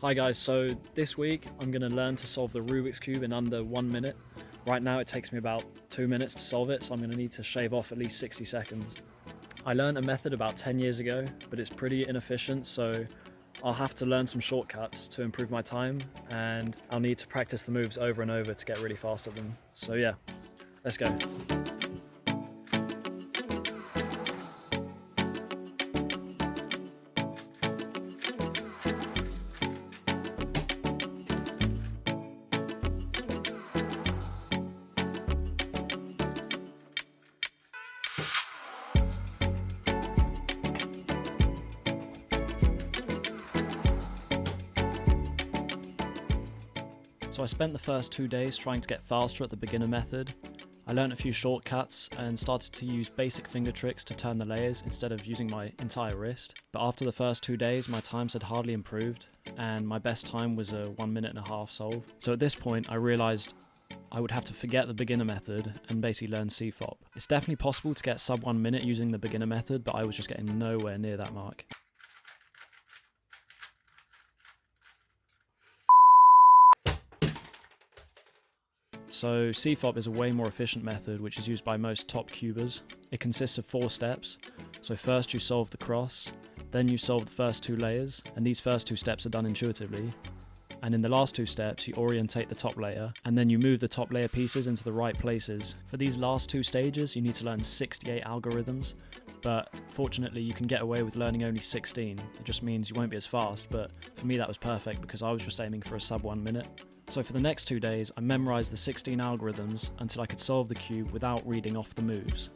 Hi guys, so this week I'm going to learn to solve the Rubik's Cube in under 1 minute. Right now it takes me about 2 minutes to solve it, so I'm going to need to shave off at least 60 seconds. I learned a method about 10 years ago, but it's pretty inefficient, so I'll have to learn some shortcuts to improve my time, and I'll need to practice the moves over and over to get really fast at them. So yeah, let's go. So I spent the first 2 days trying to get faster at the beginner method. I learned a few shortcuts and started to use basic finger tricks to turn the layers instead of using my entire wrist. But after the first 2 days, my times had hardly improved, and my best time was a 1 minute and a half solve. So at this point, I realized I would have to forget the beginner method and basically learn Cfop. It's definitely possible to get sub 1 minute using the beginner method, but I was just getting nowhere near that mark. So Cfop is a way more efficient method which is used by most top cubers. It consists of 4 steps. So first you solve the cross, then you solve the first 2 layers, and these first 2 steps are done intuitively. And in the last 2 steps you orientate the top layer, and then you move the top layer pieces into the right places. For these last 2 stages you need to learn 68 algorithms, but fortunately you can get away with learning only 16. It just means you won't be as fast, but for me that was perfect because I was just aiming for a sub 1 minute. So for the next 2 days, I memorised the 16 algorithms until I could solve the cube without reading off the moves.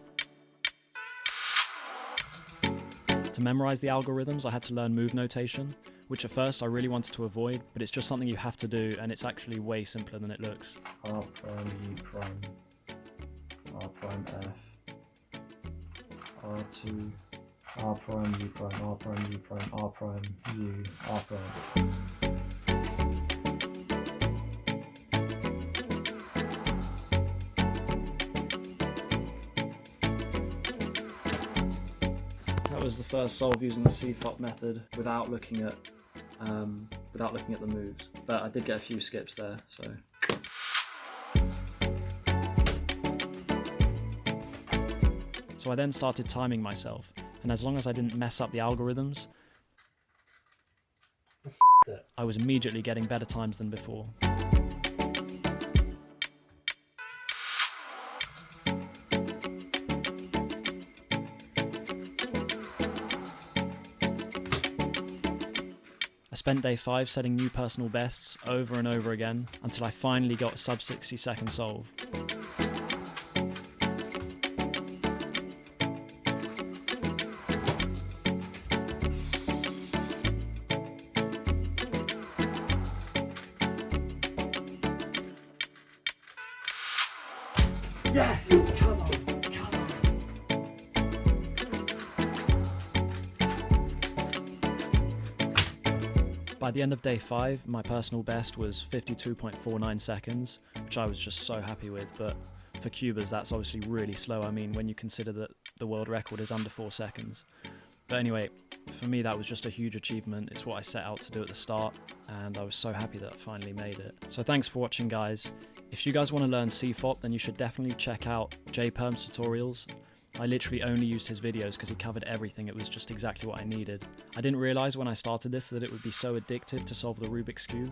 To memorise the algorithms, I had to learn move notation, which at first I really wanted to avoid, but it's just something you have to do, and it's actually way simpler than it looks. R prime, U prime, R prime F, R2, R prime, U prime, R prime, U prime, R prime, U, R prime. That was the first solve using the Cfop method without looking at the moves, but I did get a few skips there. So I then started timing myself, and as long as I didn't mess up the algorithms, I was immediately getting better times than before. I spent day 5 setting new personal bests over and over again until I finally got a sub 60 second solve. Yeah! Come on! By the end of day 5, my personal best was 52.49 seconds, which I was just so happy with, but for cubers that's obviously really slow. I mean, when you consider that the world record is under 4 seconds. But anyway, for me that was just a huge achievement. It's what I set out to do at the start, and I was so happy that I finally made it. So thanks for watching, guys. If you guys want to learn Cfop, then you should definitely check out JPerm's tutorials. I literally only used his videos because he covered everything. It was just exactly what I needed. I didn't realise when I started this that it would be so addictive to solve the Rubik's Cube,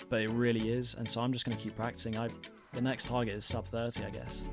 but it really is, and so I'm just going to keep practicing. The next target is sub 30, I guess.